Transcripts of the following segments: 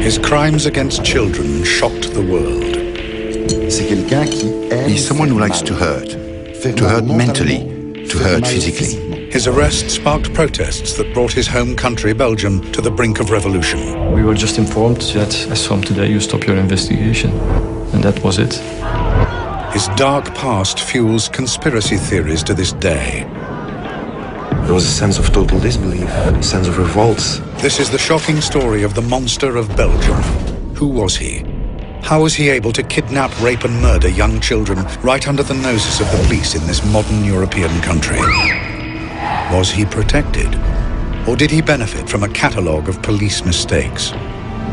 His crimes against children shocked the world. He's someone who likes to hurt mentally, to hurt physically. His arrest sparked protests that brought his home country, Belgium, to the brink of revolution. We were just informed that as from today you stop your investigation. And that was it. His dark past fuels conspiracy theories to this day. There was a sense of total disbelief, a sense of revolt. This is the shocking story of the monster of Belgium. Who was he? How was he able to kidnap, rape and murder young children right under the noses of the police in this modern European country? Was he protected? Or did he benefit from a catalogue of police mistakes?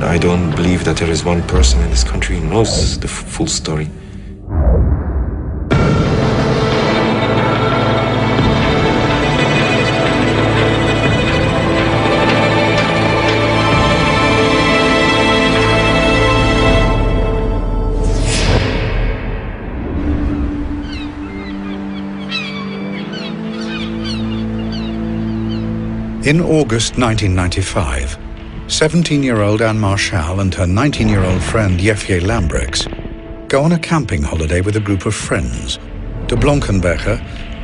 I don't believe that there is one person in this country who knows the full story. In August 1995, 17-year-old Anne Marchal and her 19-year-old friend Jefje Lambrechts go on a camping holiday with a group of friends to Blankenberge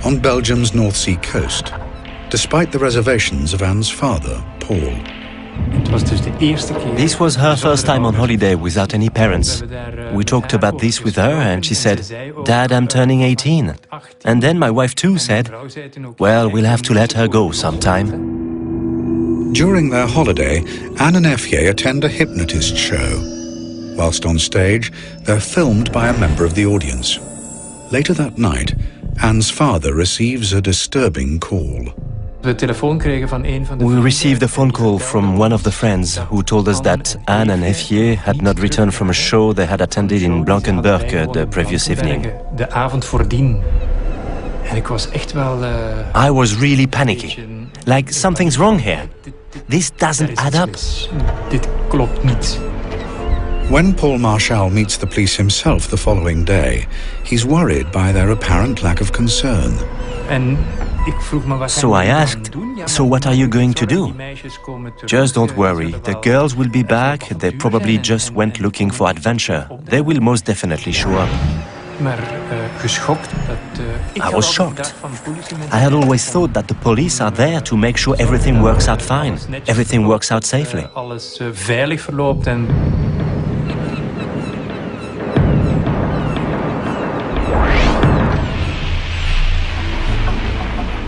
on Belgium's North Sea coast, despite the reservations of Anne's father, Paul. This was her first time on holiday without any parents. We talked about this with her and she said, "Dad, I'm turning 18. And then my wife too said, "Well, we'll have to let her go sometime." During their holiday, Anne and Jefje attend a hypnotist show. Whilst on stage, they're filmed by a member of the audience. Later that night, Anne's father receives a disturbing call. We received a phone call from one of the friends who told us that Anne and Jefje had not returned from a show they had attended in Blankenberge the previous evening. I was really panicky. Like, something's wrong here. This doesn't add up. When Paul Marchal meets the police himself the following day, he's worried by their apparent lack of concern. So I asked, "So what are you going to do?" "Just don't worry, the girls will be back. They probably just went looking for adventure. They will most definitely show up." I was shocked. I had always thought that the police are there to make sure everything works out fine, everything works out safely.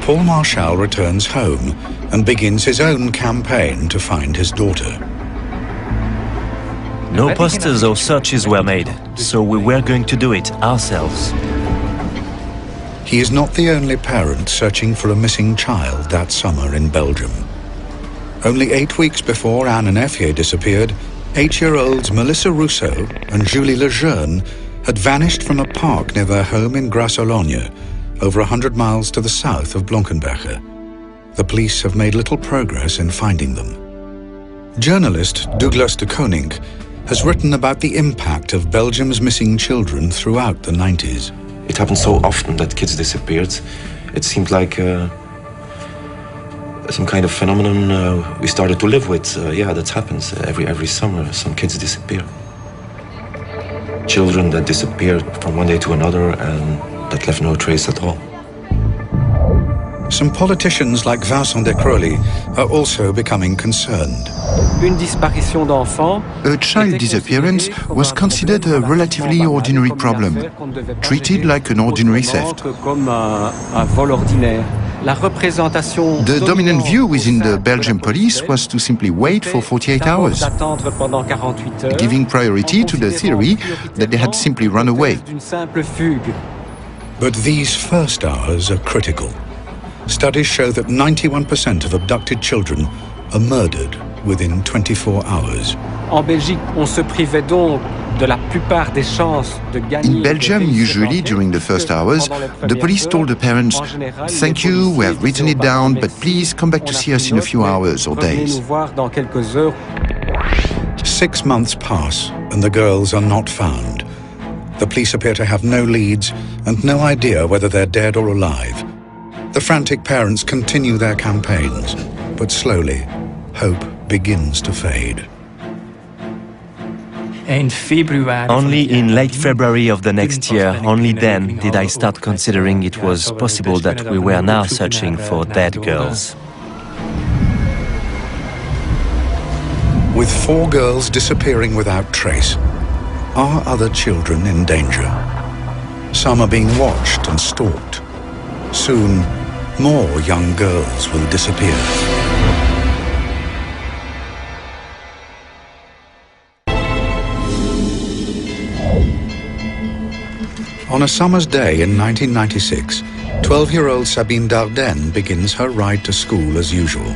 Paul Marchal returns home and begins his own campaign to find his daughter. No posters or searches were made, so we were going to do it ourselves. He is not the only parent searching for a missing child that summer in Belgium. Only 8 weeks before Anne and Jefje disappeared, 8-year-olds Melissa Rousseau and Julie Lejeune had vanished from a park near their home in Grasse-Ologne, over 100 miles to the south of Blankenberge. The police have made little progress in finding them. Journalist Douglas de Koning has written about the impact of Belgium's missing children throughout the 90s. It happened so often that kids disappeared. It seemed like some kind of phenomenon we started to live with. Yeah, that happens every summer. Some kids disappear. Children that disappeared from one day to another and that left no trace at all. Some politicians like Vincent de Crowley are also becoming concerned. A child disappearance was considered a relatively ordinary problem, treated like an ordinary theft. The dominant view within the Belgian police was to simply wait for 48 hours, giving priority to the theory that they had simply run away. But these first hours are critical. Studies show that 91% of abducted children are murdered within 24 hours. In Belgium, usually during the first hours, the police told the parents, "Thank you, we have written it down, but please come back to see us in a few hours or days." 6 months pass and the girls are not found. The police appear to have no leads and no idea whether they're dead or alive. The frantic parents continue their campaigns, but slowly, hope begins to fade. Only in late February of the next year, only then did I start considering it was possible that we were now searching for dead girls. With 4 girls disappearing without trace, are other children in danger? Some are being watched and stalked. Soon, more young girls will disappear. On a summer's day in 1996, 12-year-old Sabine Dardenne begins her ride to school as usual.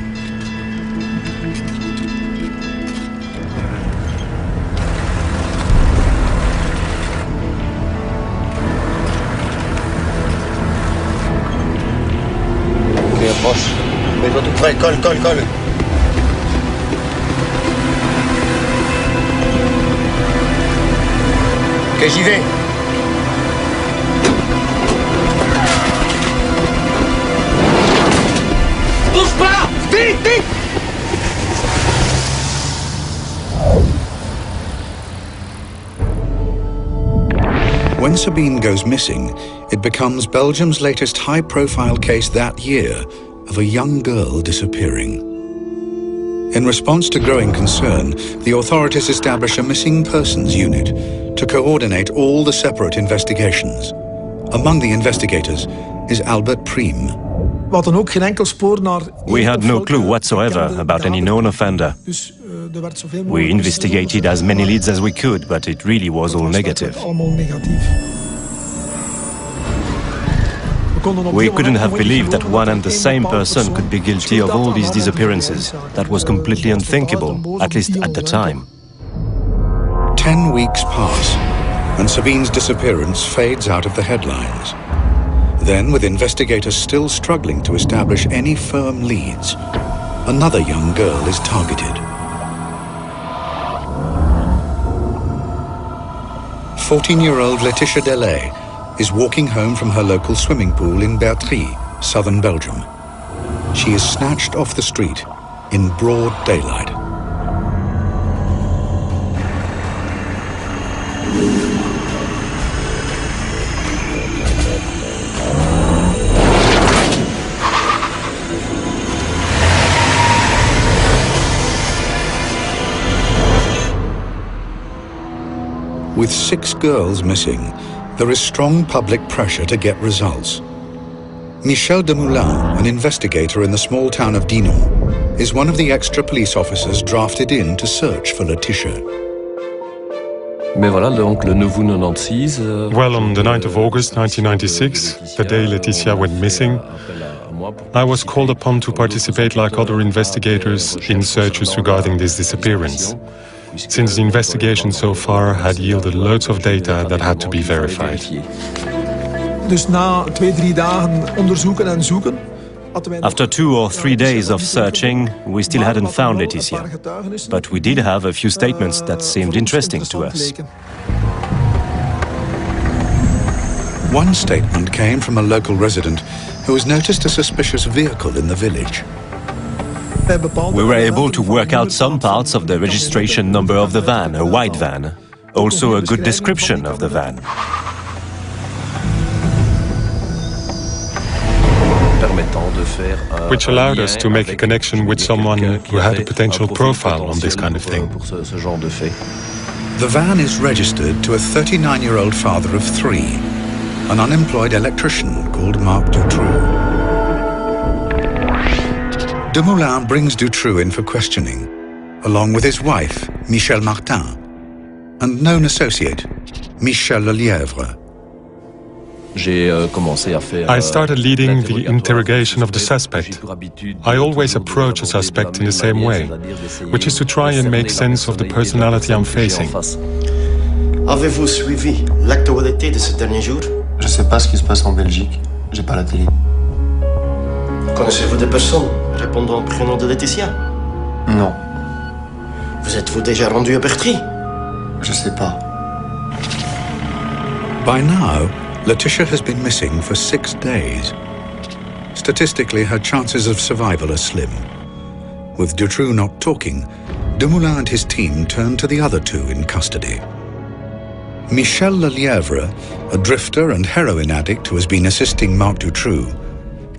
Mets-toi tout près, colle. Ok, j'y vais. Bouge pas! Vite! When Sabine goes missing, it becomes Belgium's latest high-profile case that year of a young girl disappearing. In response to growing concern, the authorities establish a missing persons unit to coordinate all the separate investigations. Among the investigators is Albert Priem. We had no clue whatsoever about any known offender. We investigated as many leads as we could, but it really was all negative. We couldn't have believed that one and the same person could be guilty of all these disappearances. That was completely unthinkable, at least at the time. 10 weeks pass, and Sabine's disappearance fades out of the headlines. Then, with investigators still struggling to establish any firm leads, another young girl is targeted. 14-year-old Laetitia Delay is walking home from her local swimming pool in Bertry, southern Belgium. She is snatched off the street in broad daylight. With 6 girls missing, there is strong public pressure to get results. Michel Demoulin, an investigator in the small town of Dinan, is one of the extra police officers drafted in to search for Laetitia. Well, on the 9th of August 1996, the day Laetitia went missing, I was called upon to participate like other investigators in searches regarding this disappearance, since the investigation so far had yielded loads of data that had to be verified. After 2 or 3 days of searching, we still hadn't found Laetitia, but we did have a few statements that seemed interesting to us. One statement came from a local resident who has noticed a suspicious vehicle in the village. We were able to work out some parts of the registration number of the van, a white van, also a good description of the van. Which allowed us to make a connection with someone who had a potential profile on this kind of thing. The van is registered to a 39-year-old father of 3, an unemployed electrician called Marc Dutroux. Demoulin brings Dutroux in for questioning, along with his wife, Michel Martin, and known associate, Michel Lelièvre. I started leading the interrogation of the suspect. I always approach a suspect in the same way, which is to try and make sense of the personality I'm facing. Avez-vous suivi l'actualité de ces derniers jours? Je sais pas ce qui se passe en Belgique. J'ai pas la télé. Connaissez-vous des personnes répondant au prénom de Laetitia? Non. Vous êtes-vous déjà rendu à Bertry? Je sais pas. By now, Laetitia has been missing for 6 days. Statistically, her chances of survival are slim. With Dutroux not talking, Dumoulin and his team turned to the other two in custody. Michel Lelièvre, a drifter and heroin addict who has been assisting Marc Dutroux,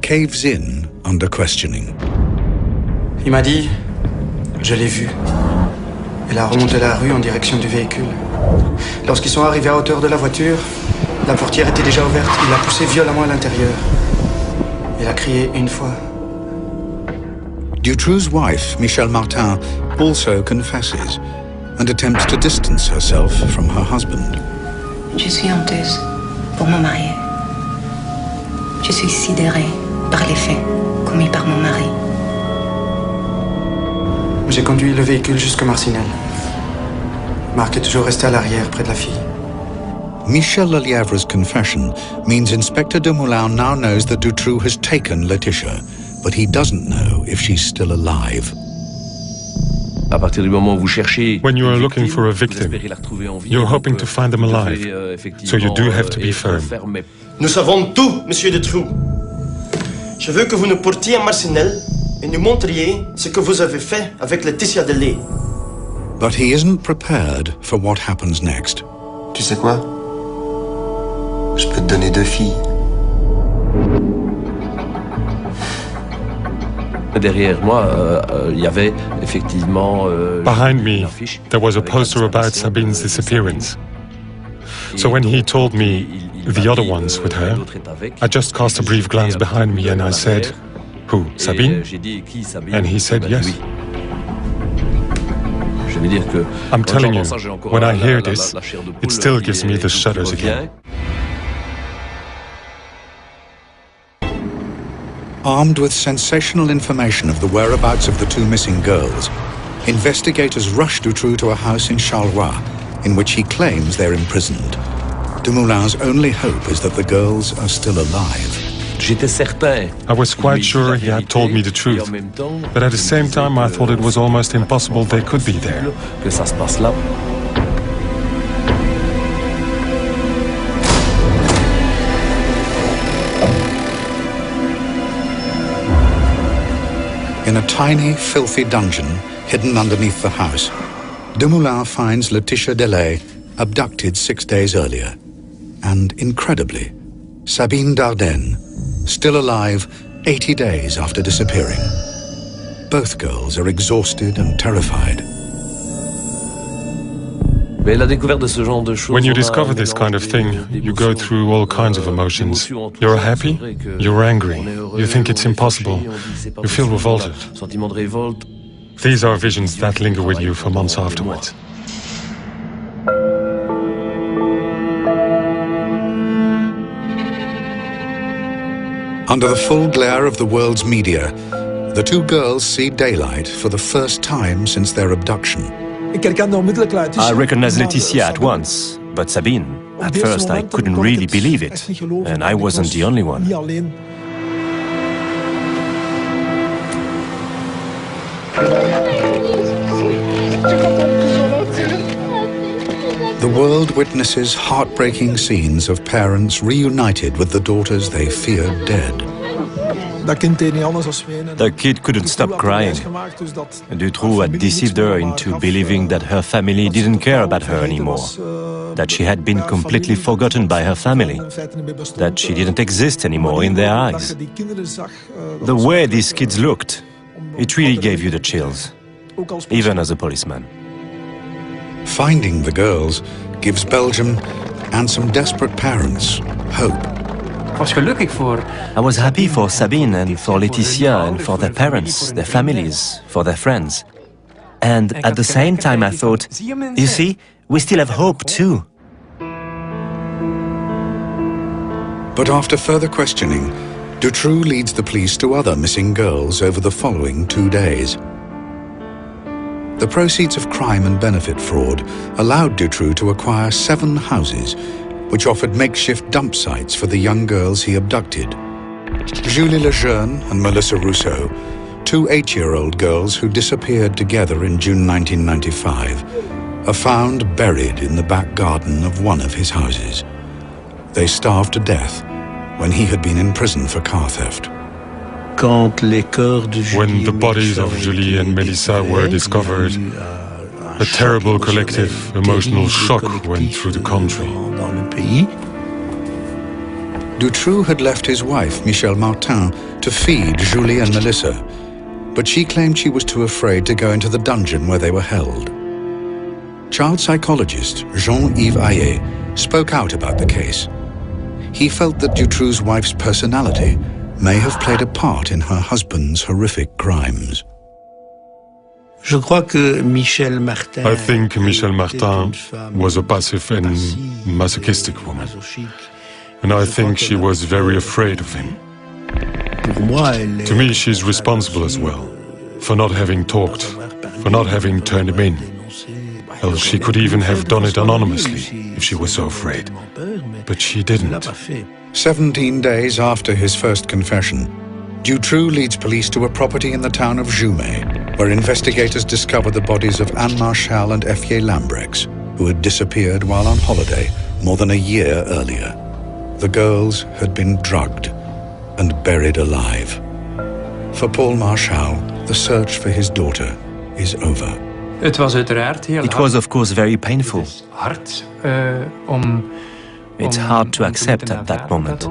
caves in under questioning. Il m'a dit, je l'ai vu. Il a remonté la rue en direction du véhicule. Lorsqu'ils sont arrivés à hauteur de la voiture, la portière était déjà ouverte. Il l'a poussé violemment à l'intérieur. Il a crié une fois. Dutroux's wife, Michelle Martin, also confesses and attempts to distance herself from her husband. Je suis honteuse pour mon mari. Je suis sidérée par les faits commis par mon mari. J'ai conduit le véhicule jusqu'à Marcinelle. Marc est toujours resté à l'arrière, près de la fille. Michel Lelièvre's confession means Inspector Dumoulin now knows that Dutroux has taken Laetitia, but he doesn't know if she's still alive. When you are looking for a victim, you're hoping to find them alive, so you do have to be firm. Nous savons tout, Monsieur Dutroux. Je veux que vous nous portiez à Marcinelle et nous montriez ce que vous avez fait avec Laetitia Delay. But he isn't prepared for what happens next. Tu sais quoi? Je peux te donner 2 filles. Behind me, there was a poster about Sabine's disappearance. So when he told me the other one's with her, I just cast a brief glance behind me and I said, "Who, Sabine?" And he said yes. I'm telling you, when I hear this, it still gives me the shudders again. Armed with sensational information of the whereabouts of the 2 missing girls, investigators rush Dutroux to a house in Charleroi, in which he claims they're imprisoned. Dumoulin's only hope is that the girls are still alive. I was quite sure he had told me the truth, but at the same time I thought it was almost impossible they could be there. In a tiny, filthy dungeon hidden underneath the house, Dumoulin finds Laetitia Delay abducted 6 days earlier. And incredibly, Sabine Dardenne, still alive 80 days after disappearing. Both girls are exhausted and terrified. When you discover this kind of thing, you go through all kinds of emotions. You're happy, you're angry, you think it's impossible, you feel revolted. These are visions that linger with you for months afterwards. Under the full glare of the world's media, the 2 girls see daylight for the first time since their abduction. I recognized Laetitia at once, but Sabine, at first I couldn't really believe it, and I wasn't the only one. The world witnesses heartbreaking scenes of parents reunited with the daughters they feared dead. The kid couldn't stop crying. Dutroux had deceived her into believing that her family didn't care about her anymore, that she had been completely forgotten by her family, that she didn't exist anymore in their eyes. The way these kids looked, it really gave you the chills, even as a policeman. Finding the girls gives Belgium and some desperate parents hope. I was happy for Sabine and for Laetitia and for their parents, their families, for their friends. And at the same time I thought, you see, we still have hope too. But after further questioning, Dutroux leads the police to other missing girls over the following 2 days. The proceeds of crime and benefit fraud allowed Dutroux to acquire 7 houses, which offered makeshift dump sites for the young girls he abducted. Julie Lejeune and Melissa Rousseau, 2 8-year-old girls who disappeared together in June 1995, are found buried in the back garden of one of his houses. They starved to death when he had been in prison for car theft. When the bodies of Julie and Melissa were discovered, a terrible collective emotional shock went through the country. Dutroux had left his wife, Michel Martin, to feed Julie and Melissa, but she claimed she was too afraid to go into the dungeon where they were held. Child psychologist Jean-Yves Ayer spoke out about the case. He felt that Dutroux's wife's personality may have played a part in her husband's horrific crimes. I think Michel Martin was a passive and masochistic woman, and I think she was very afraid of him. To me, she's responsible as well, for not having talked, for not having turned him in. Else she could even have done it anonymously if she was so afraid. But she didn't. 17 days after his first confession, Dutroux leads police to a property in the town of Jumet, where investigators discover the bodies of Anne Marchal and Effier Lambrex, who had disappeared while on holiday more than a year earlier. The girls had been drugged and buried alive. For Paul Marchal, the search for his daughter is over. It was, of course, very painful. It's hard to accept at that moment.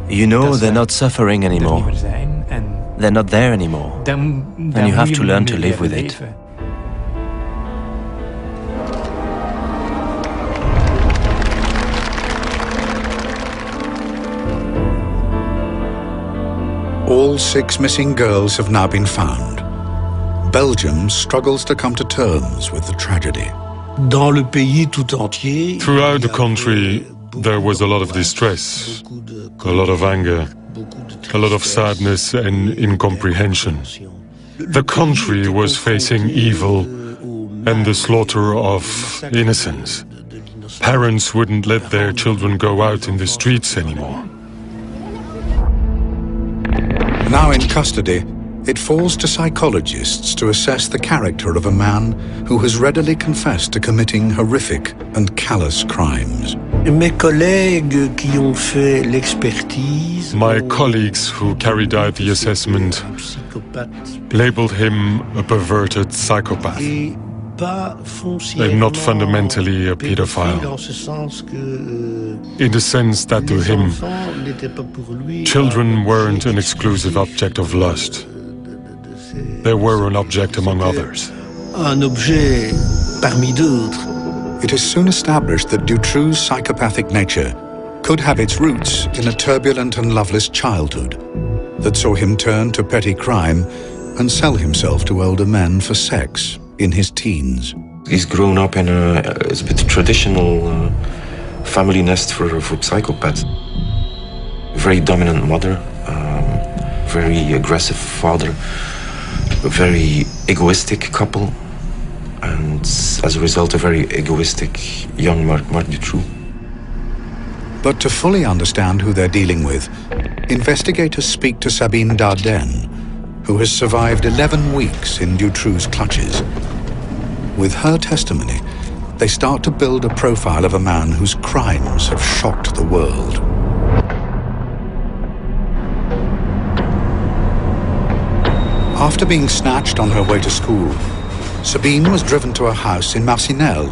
You know they're not suffering anymore. They're not there anymore. And you have to learn to live with it. All 6 missing girls have now been found. Belgium struggles to come to terms with the tragedy. Throughout the country, there was a lot of distress, a lot of anger, a lot of sadness and incomprehension. The country was facing evil and the slaughter of innocents. Parents wouldn't let their children go out in the streets anymore. Now in custody, it falls to psychologists to assess the character of a man who has readily confessed to committing horrific and callous crimes. My colleagues who carried out the assessment labeled him a perverted psychopath, and not fundamentally a pedophile, in the sense that to him, children weren't an exclusive object of lust. They were an object among others. It is soon established that Dutroux's psychopathic nature could have its roots in a turbulent and loveless childhood that saw him turn to petty crime and sell himself to older men for sex in his teens. He's grown up in it's a bit traditional family nest for psychopaths. Very dominant mother, very aggressive father, a very egoistic couple, and as a result, a very egoistic young Marc Dutroux. But to fully understand who they're dealing with, investigators speak to Sabine Dardenne, who has survived 11 weeks in Dutroux's clutches. With her testimony, they start to build a profile of a man whose crimes have shocked the world. After being snatched on her way to school, Sabine was driven to a house in Marcinelle,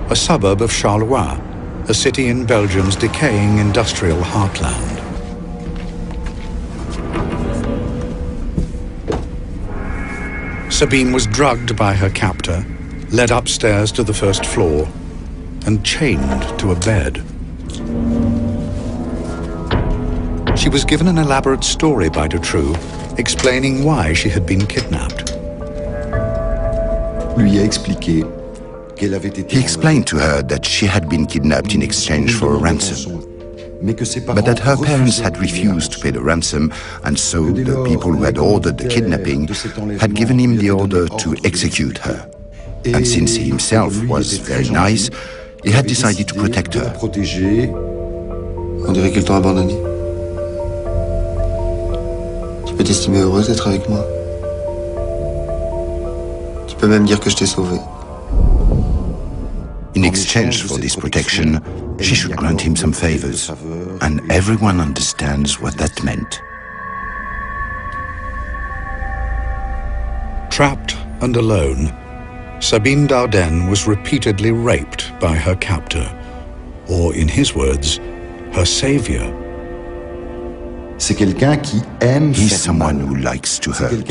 a suburb of Charleroi, a city in Belgium's decaying industrial heartland. Sabine was drugged by her captor, led upstairs to the first floor, and chained to a bed. She was given an elaborate story by Dutroux, explaining why she had been kidnapped. He explained to her that she had been kidnapped in exchange for a ransom, but that her parents had refused to pay the ransom, and so the people who had ordered the kidnapping had given him the order to execute her. And since he himself was very nice, he had decided to protect her. On dirait qu'ils t'ont abandonné. Tu peux t'estimer heureuse d'être avec moi. Tu peux même dire que je t'ai sauvée. In exchange for this protection, she should grant him some favors, and everyone understands what that meant. Trapped and alone, Sabine Dardenne was repeatedly raped by her captor, or in his words, her savior. He's someone who likes to hurt.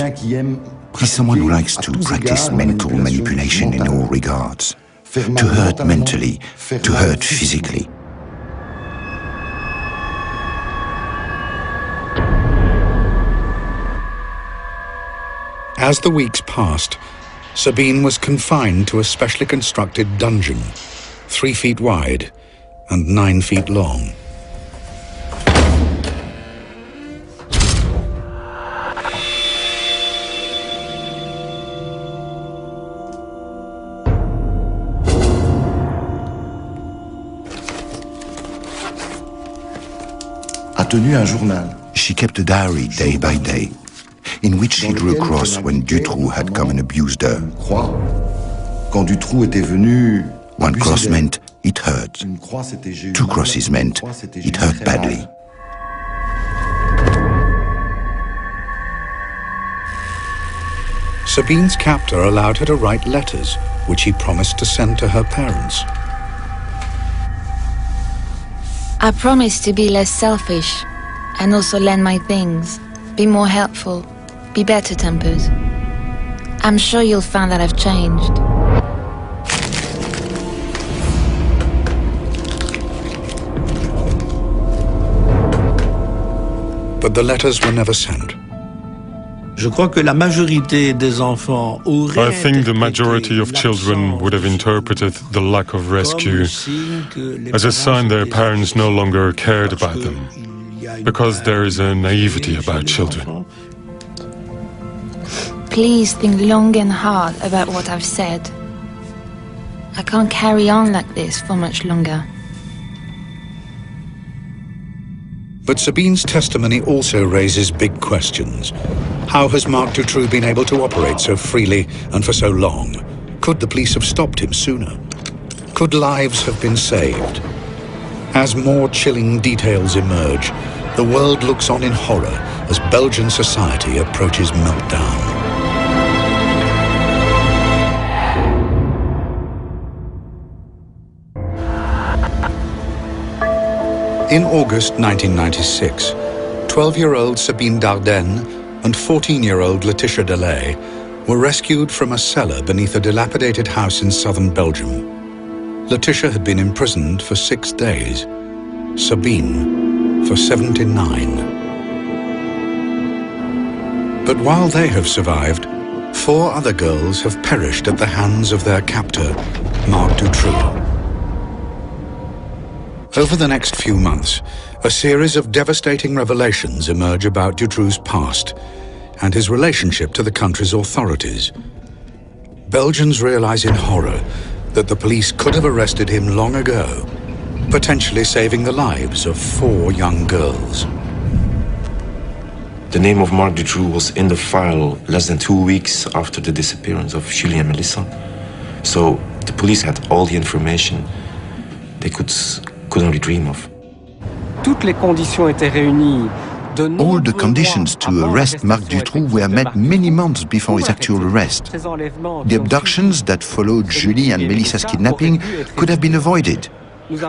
He's someone who likes to practice mental manipulation in all regards. To hurt mentally, to hurt physically. As the weeks passed, Sabine was confined to a specially constructed dungeon, 3 feet wide and 9 feet long. She kept a diary day by day, in which she drew a cross when Dutroux had come and abused her. One cross meant it hurt. 2 crosses meant it hurt badly. Sabine's captor allowed her to write letters, which he promised to send to her parents. I promise to be less selfish and also lend my things, be more helpful, be better tempered. I'm sure you'll find that I've changed. But the letters were never sent. I think the majority of children would have interpreted the lack of rescue as a sign their parents no longer cared about them, because there is a naivety about children. Please think long and hard about what I've said. I can't carry on like this for much longer. But Sabine's testimony also raises big questions. How has Marc Dutroux been able to operate so freely and for so long? Could the police have stopped him sooner? Could lives have been saved? As more chilling details emerge, the world looks on in horror as Belgian society approaches meltdown. In August 1996, 12-year-old Sabine Dardenne and 14-year-old Laetitia Delay were rescued from a cellar beneath a dilapidated house in southern Belgium. Laetitia had been imprisoned for 6 days, Sabine for 79. But while they have survived, 4 other girls have perished at the hands of their captor, Marc Dutroux. Over the next few months, a series of devastating revelations emerge about Dutroux's past and his relationship to the country's authorities. Belgians realize in horror that the police could have arrested him long ago, potentially saving the lives of 4 young girls. The name of Marc Dutroux was in the file less than 2 weeks after the disappearance of Julie and Melissa. So the police had all the information they could only dream of. All the conditions to arrest Marc Dutroux were met many months before his actual arrest. The abductions that followed Julie and Melissa's kidnapping could have been avoided.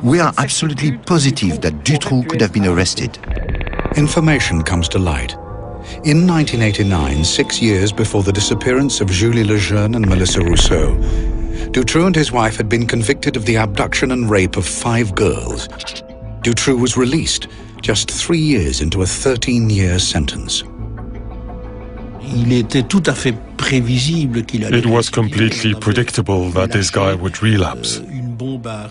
We are absolutely positive that Dutroux could have been arrested. Information comes to light. In 1989, 6 years before the disappearance of Julie Lejeune and Melissa Rousseau, Dutroux and his wife had been convicted of the abduction and rape of 5 girls. Dutroux was released just 3 years into a 13-year sentence. It was completely predictable that this guy would relapse.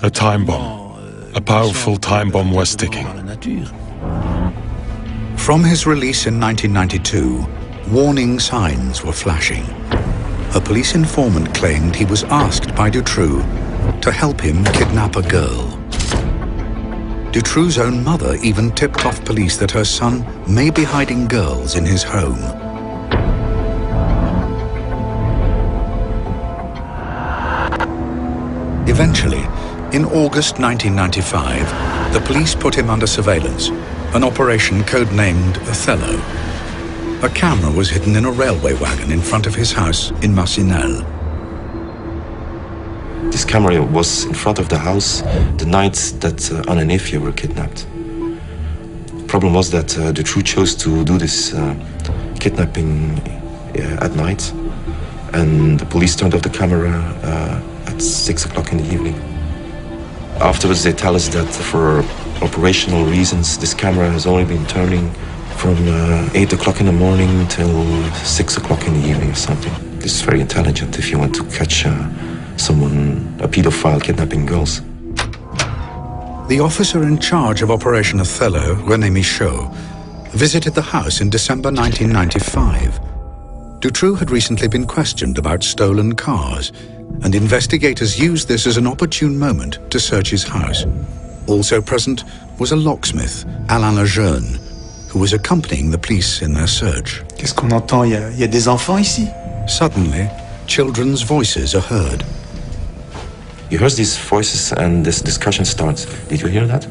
A time bomb, a powerful time bomb was ticking. From his release in 1992, warning signs were flashing. A police informant claimed he was asked by Dutroux to help him kidnap a girl. Dutroux's own mother even tipped off police that her son may be hiding girls in his home. Eventually, In August 1995, the police put him under surveillance, an operation codenamed Othello. A camera was hidden in a railway wagon in front of his house in Marcinelle. This camera was in front of the house the night that Anne and Efje were kidnapped. The problem was that Dutroux chose to do this kidnapping at night, and the police turned off the camera at 6 o'clock in the evening. Afterwards, they tell us that for operational reasons, this camera has only been turning from 8 o'clock in the morning till 6 o'clock in the evening or something. This is very intelligent if you want to catch someone, a pedophile, kidnapping girls. The officer in charge of Operation Othello, René Michaud, visited the house in December 1995. Dutroux had recently been questioned about stolen cars, and investigators used this as an opportune moment to search his house. Also present was a locksmith, Alain Lejeune, who was accompanying the police in their search. Qu'est-ce qu'on entend? Il y a des enfants ici? Suddenly, children's voices are heard. You heard these voices and this discussion starts. Did you hear that?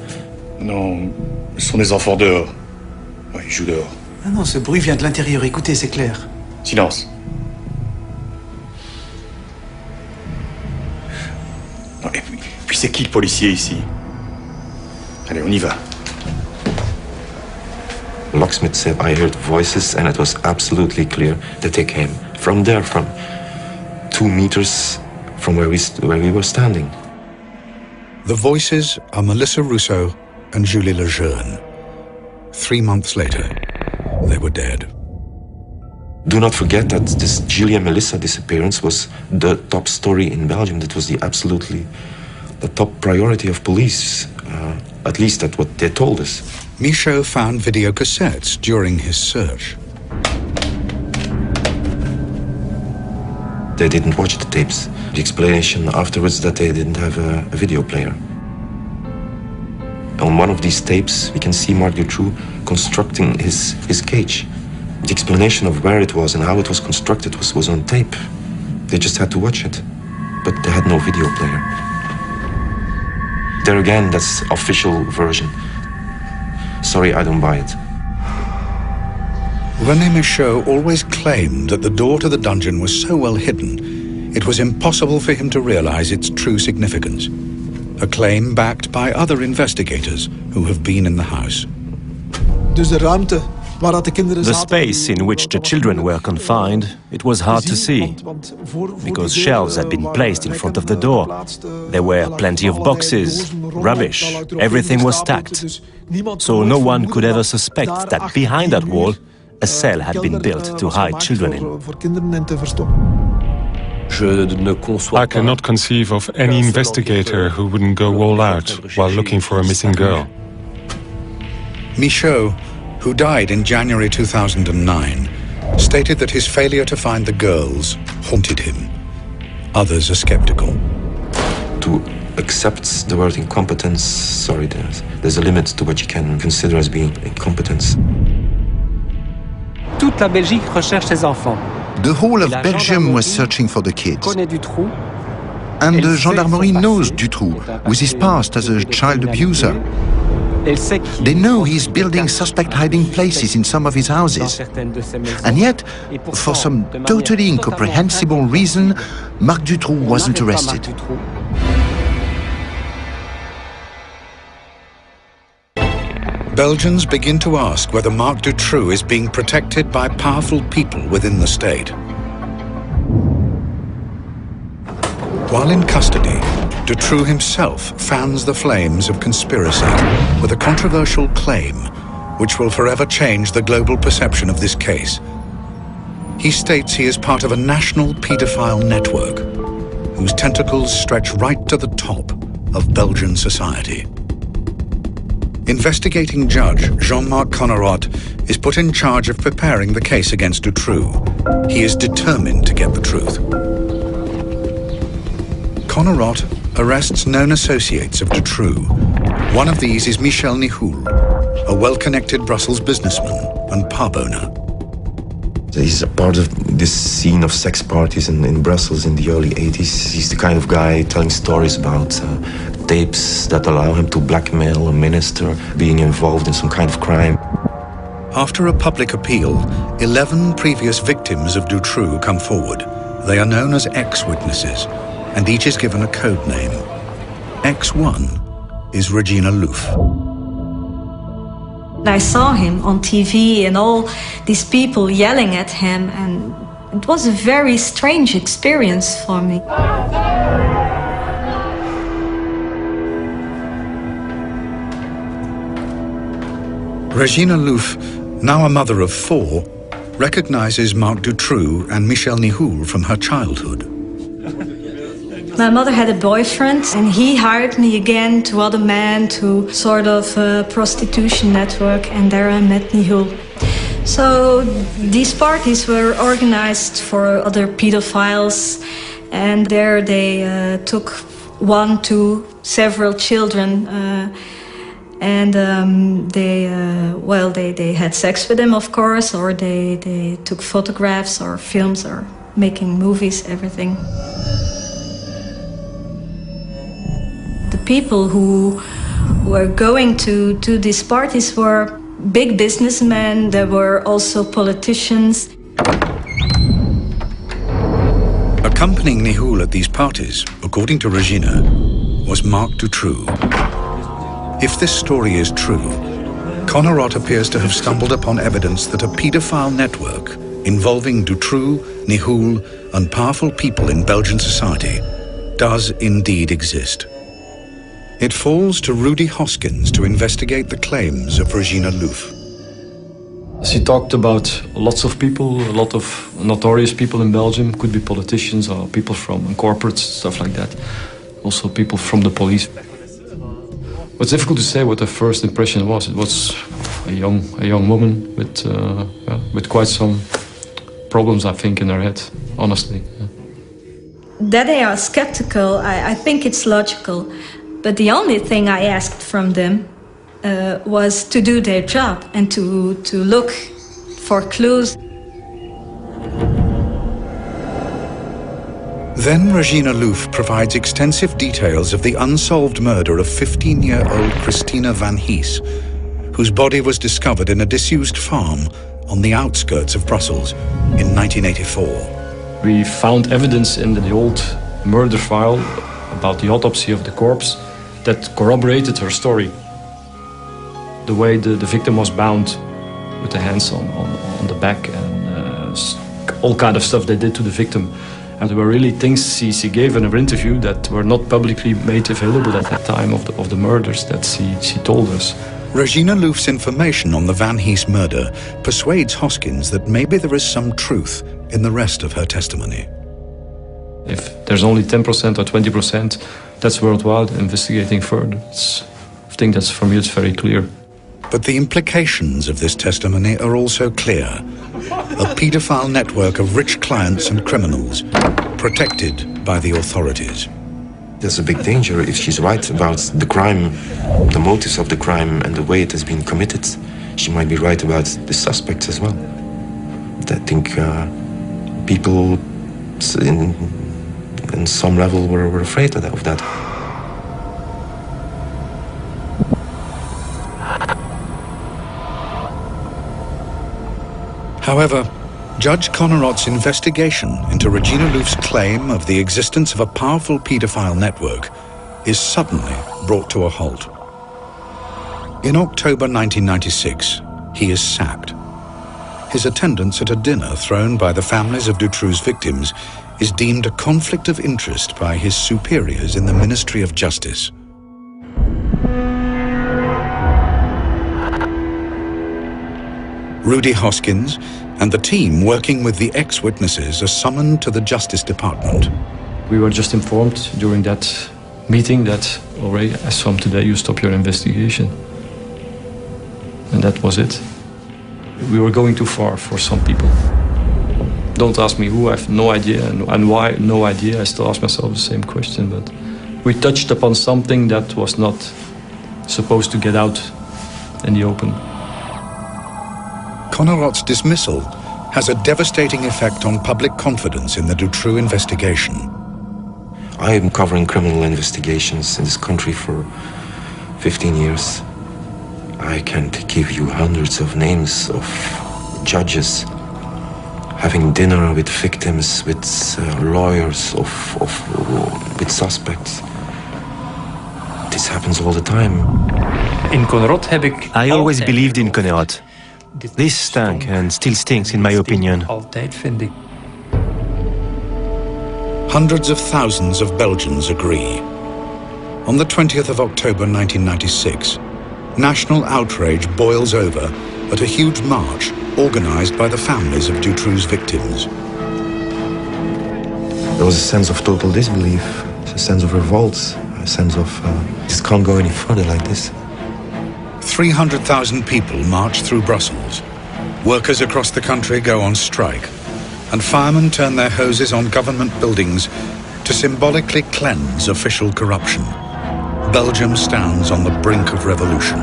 Non, ce sont des enfants dehors. Ouais, ils jouent dehors. Ah non, ce bruit vient de l'intérieur. Écoutez, c'est clair. Silence. Non, et puis c'est qui le policier ici? Allez, on y va. The locksmith said, I heard voices and it was absolutely clear that they came from there, from 2 meters from where we were standing. The voices are Melissa Rousseau and Julie Lejeune. 3 months later, they were dead. Do not forget that this Julie and Melissa disappearance was the top story in Belgium. That was the top priority of police, at least that's what they told us. Michaud found video cassettes during his search. They didn't watch the tapes. The explanation afterwards that they didn't have a video player. On one of these tapes, we can see Marc Dutroux constructing his cage. The explanation of where it was and how it was constructed was on tape. They just had to watch it, but they had no video player. There again, that's official version. Sorry, I don't buy it. René Michaud always claimed that the door to the dungeon was so well hidden, it was impossible for him to realize its true significance. A claim backed by other investigators who have been in the house. The space in which the children were confined, it was hard to see, because shelves had been placed in front of the door. There were plenty of boxes, rubbish, everything was stacked. So no one could ever suspect that behind that wall, a cell had been built to hide children in. I cannot conceive of any investigator who wouldn't go all out while looking for a missing girl. Michaud, who died in January 2009, stated that his failure to find the girls haunted him. Others are skeptical. To accept the word incompetence, sorry, there's a limit to what you can consider as being incompetence. Toute la Belgique recherche ses enfants. The whole of Belgium was searching for the kids. And the gendarmerie knows Dutroux, with his past as a child abuser. They know he's building suspect hiding places in some of his houses. And yet, for some totally incomprehensible reason, Marc Dutroux wasn't arrested. Belgians begin to ask whether Marc Dutroux is being protected by powerful people within the state. While in custody, Dutroux himself fans the flames of conspiracy with a controversial claim which will forever change the global perception of this case. He states he is part of a national paedophile network whose tentacles stretch right to the top of Belgian society. Investigating judge Jean-Marc Connerot is put in charge of preparing the case against Dutroux. He is determined to get the truth. Connerot arrests known associates of Dutroux. One of these is Michel Nihoul, a well-connected Brussels businessman and pub owner. He's a part of this scene of sex parties in Brussels in the early 80s. He's the kind of guy telling stories about tapes that allow him to blackmail a minister being involved in some kind of crime. After a public appeal, 11 previous victims of Dutroux come forward. They are known as X-witnesses, and each is given a code name. X1 is Regina Louf. I saw him on TV and all these people yelling at him, and it was a very strange experience for me. Regina Louf, now a mother of 4, recognizes Marc Dutroux and Michel Nihoul from her childhood. My mother had a boyfriend, and he hired me again to other men to sort of a prostitution network, and there I met Nihoul. So these parties were organized for other pedophiles, and there they took 1 to several children, and they had sex with them, of course, or they took photographs or films or making movies, everything. The people who were going to these parties were big businessmen. There were also politicians. Accompanying Nihoul at these parties, according to Regina, was Marc Dutroux. If this story is true, Connerot appears to have stumbled upon evidence that a paedophile network involving Dutroux, Nihoul, and powerful people in Belgian society does indeed exist. It falls to Rudy Hoskins to investigate the claims of Regina Louf. She talked about lots of people, a lot of notorious people in Belgium, could be politicians or people from corporates, stuff like that. Also people from the police. It's difficult to say what the first impression was. It was a young woman with quite some problems, I think, in her head, honestly. Yeah. That they are skeptical, I think it's logical. But the only thing I asked from them was to do their job and to look for clues. Then Regina Louf provides extensive details of the unsolved murder of 15-year-old Christina van Hees, whose body was discovered in a disused farm on the outskirts of Brussels in 1984. We found evidence in the old murder file about the autopsy of the corpse that corroborated her story. The way the victim was bound with the hands on the back and all kind of stuff they did to the victim. And there were really things she gave in her interview that were not publicly made available at that time of the murders that she told us. Regina Louf's information on the Van Hees murder persuades Hoskins that maybe there is some truth in the rest of her testimony. If there's only 10% or 20%, that's worthwhile investigating further. I think that's, for me, it's very clear. But the implications of this testimony are also clear. A paedophile network of rich clients and criminals, protected by the authorities. There's a big danger if she's right about the crime, the motives of the crime and the way it has been committed. She might be right about the suspects as well. I think people in some level were afraid of that. However, Judge Connerot's investigation into Regina Louf's claim of the existence of a powerful paedophile network is suddenly brought to a halt. In October 1996, he is sacked. His attendance at a dinner thrown by the families of Dutroux's victims is deemed a conflict of interest by his superiors in the Ministry of Justice. Rudy Hoskins and the team working with the ex-witnesses are summoned to the Justice Department. We were just informed during that meeting that already, as from today, you stop your investigation. And that was it. We were going too far for some people. Don't ask me who, I have no idea, and why, no idea. I still ask myself the same question, but we touched upon something that was not supposed to get out in the open. Connerot's dismissal has a devastating effect on public confidence in the Dutroux investigation. I am covering criminal investigations in this country for 15 years. I can't give you hundreds of names of judges having dinner with victims, with lawyers, with suspects. This happens all the time. I always believed in Connerot. This stank and still stinks, in my opinion. Hundreds of thousands of Belgians agree. On the 20th of October 1996, national outrage boils over at a huge march organized by the families of Dutroux's victims. There was a sense of total disbelief, a sense of revolt, a sense of this can't go any further like this. 300,000 people march through Brussels. Workers across the country go on strike, and firemen turn their hoses on government buildings to symbolically cleanse official corruption. Belgium stands on the brink of revolution.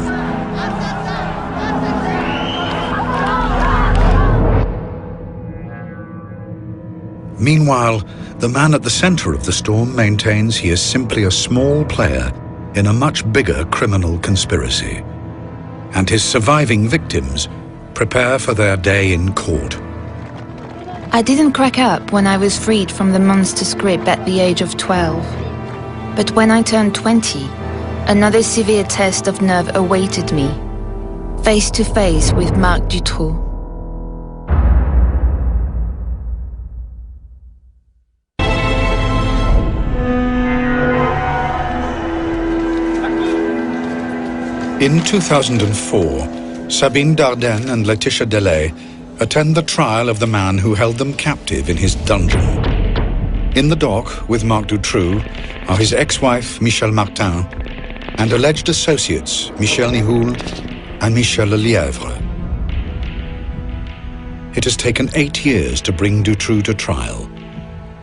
Meanwhile, the man at the center of the storm maintains he is simply a small player in a much bigger criminal conspiracy. And his surviving victims prepare for their day in court. I didn't crack up when I was freed from the monster's grip at the age of 12. But when I turned 20, another severe test of nerve awaited me, face to face with Marc Dutroux. In 2004, Sabine Dardenne and Laetitia Delay attend the trial of the man who held them captive in his dungeon. In the dock with Marc Dutroux are his ex-wife Michel Martin and alleged associates Michel Nihoul and Michel Lelièvre. It has taken 8 years to bring Dutroux to trial.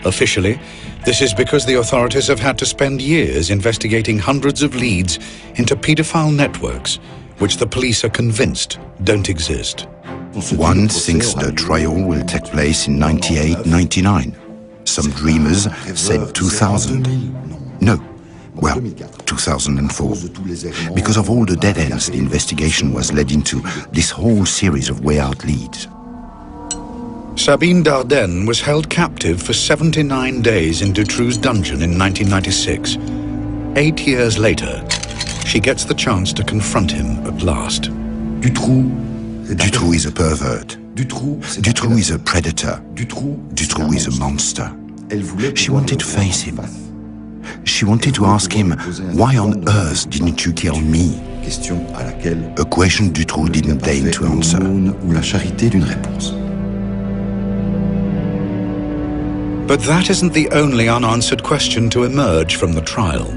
Officially, this is because the authorities have had to spend years investigating hundreds of leads into paedophile networks, which the police are convinced don't exist. One thinks the trial will take place in 98-99. Some dreamers said 2000. No, well, 2004. Because of all the dead ends the investigation was led into, this whole series of way-out leads. Sabine Dardenne was held captive for 79 days in Dutroux's dungeon in 1996. 8 years later, she gets the chance to confront him at last. Dutroux is a pervert. Dutroux is a predator. Dutroux is a monster. She wanted to face him. She wanted to ask him, why on earth didn't you kill me? A question Dutroux didn't deign to answer. But that isn't the only unanswered question to emerge from the trial.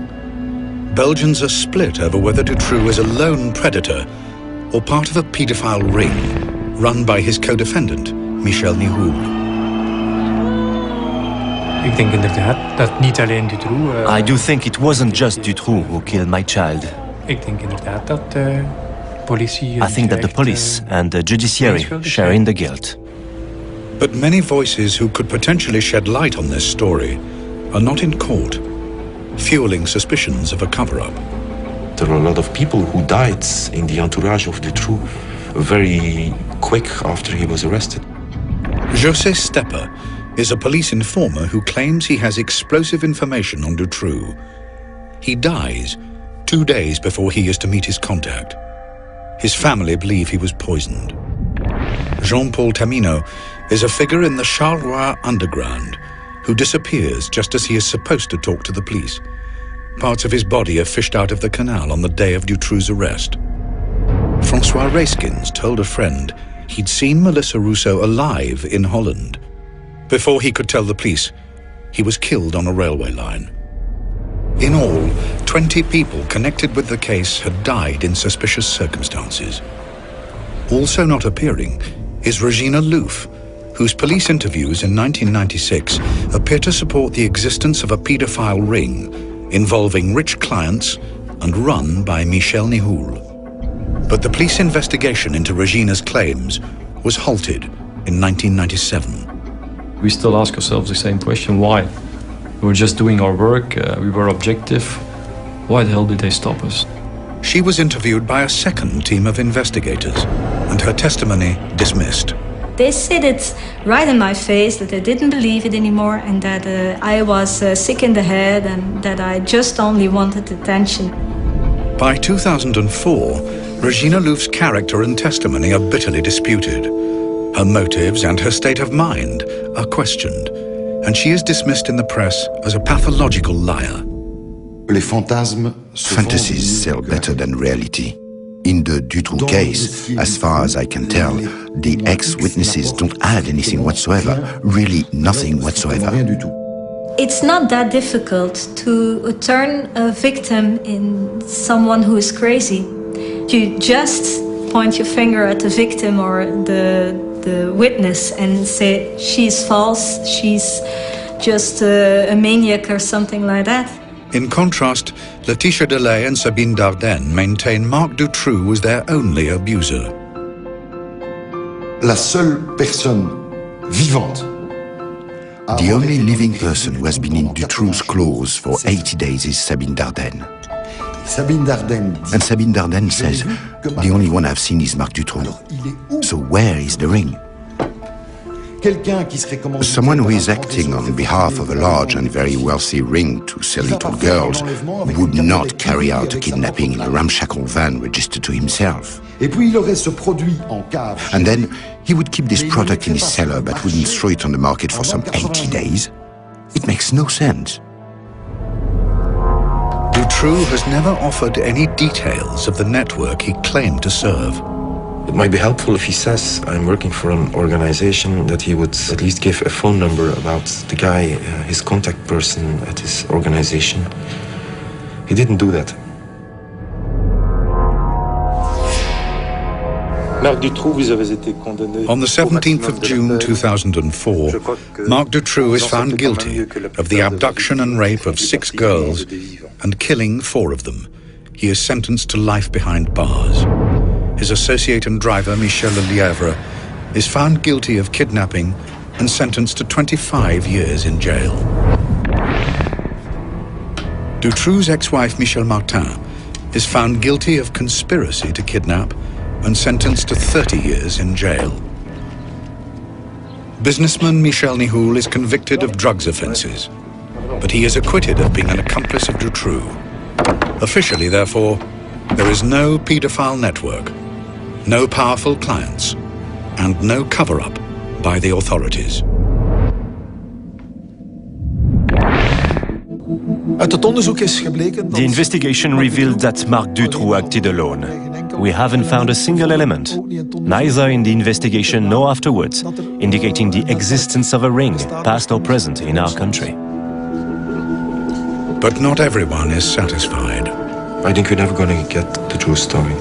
Belgians are split over whether Dutroux is a lone predator or part of a paedophile ring run by his co-defendant, Michel Nihoul. I do think it wasn't just Dutroux who killed my child. I think that the police and the judiciary share in the guilt. But many voices who could potentially shed light on this story are not in court, fueling suspicions of a cover-up. There are a lot of people who died in the entourage of Dutroux very quick after he was arrested. José Stepper is a police informer who claims he has explosive information on Dutroux. He dies 2 days before he is to meet his contact. His family believe he was poisoned. Jean-Paul Tamino is a figure in the Charleroi underground who disappears just as he is supposed to talk to the police. Parts of his body are fished out of the canal on the day of Dutroux's arrest. François Rayskins told a friend he'd seen Melissa Rousseau alive in Holland. Before he could tell the police, he was killed on a railway line. In all, 20 people connected with the case had died in suspicious circumstances. Also not appearing is Regina Louf, whose police interviews in 1996 appear to support the existence of a paedophile ring involving rich clients and run by Michel Nihoul. But the police investigation into Regina's claims was halted in 1997. We still ask ourselves the same question, why? We were just doing our work, we were objective. Why the hell did they stop us? She was interviewed by a second team of investigators, and her testimony dismissed. They said it right in my face that they didn't believe it anymore and that I was sick in the head and that I just only wanted attention. By 2004, Regina Louf's character and testimony are bitterly disputed. Her motives and her state of mind are questioned, and she is dismissed in the press as a pathological liar. Fantasies sell better than reality. In the Dutroux case, as far as I can tell, the ex-witnesses don't add anything whatsoever, really nothing whatsoever. It's not that difficult to turn a victim in someone who is crazy. You just point your finger at the victim or the witness and say, she's false, she's just a maniac or something like that. In contrast, Laetitia Delay and Sabine Dardenne maintain Marc Dutroux was their only abuser. La seule personne vivante. The only living person who has been in Dutroux' claws for 80 days is Sabine Dardenne. And Sabine Dardenne says, the only one I've seen is Marc Dutroux. So where is the ring? Someone who is acting on behalf of a large and very wealthy ring to sell it to girls would not carry out a kidnapping in a ramshackle van registered to himself. And then he would keep this product in his cellar but wouldn't throw it on the market for some 80 days. It makes no sense. Dutroux has never offered any details of the network he claimed to serve. It might be helpful if he says, I'm working for an organization, that he would at least give a phone number about the guy, his contact person at his organization. He didn't do that. On the 17th of June 2004, Marc Dutroux is found guilty of the abduction and rape of 6 girls and killing 4 of them. He is sentenced to life behind bars. His associate and driver, Michel Lelièvre, is found guilty of kidnapping and sentenced to 25 years in jail. Dutroux's ex-wife, Michel Martin, is found guilty of conspiracy to kidnap and sentenced to 30 years in jail. Businessman Michel Nihoul is convicted of drugs offences, but he is acquitted of being an accomplice of Dutroux. Officially, therefore, there is no paedophile network, no powerful clients, and no cover-up by the authorities. The investigation revealed that Marc Dutroux acted alone. We haven't found a single element, neither in the investigation nor afterwards, indicating the existence of a ring, past or present, in our country. But not everyone is satisfied. I think we're never going to get the true story.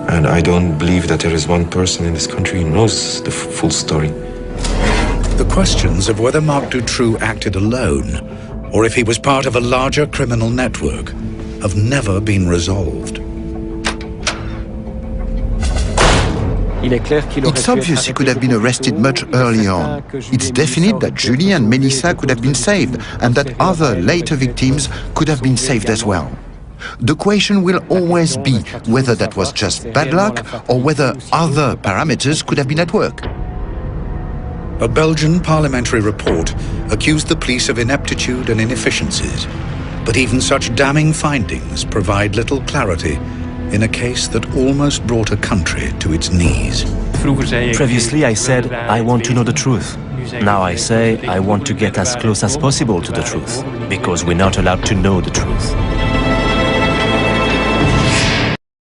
And I don't believe that there is one person in this country who knows the full story. The questions of whether Marc Dutroux acted alone or if he was part of a larger criminal network have never been resolved. It's obvious he could have been arrested much earlier on. It's definite that Julie and Melissa could have been saved and that other later victims could have been saved as well. The question will always be whether that was just bad luck or whether other parameters could have been at work. A Belgian parliamentary report accused the police of ineptitude and inefficiencies, but even such damning findings provide little clarity in a case that almost brought a country to its knees. Previously I said, I want to know the truth. Now I say, I want to get as close as possible to the truth, because we're not allowed to know the truth.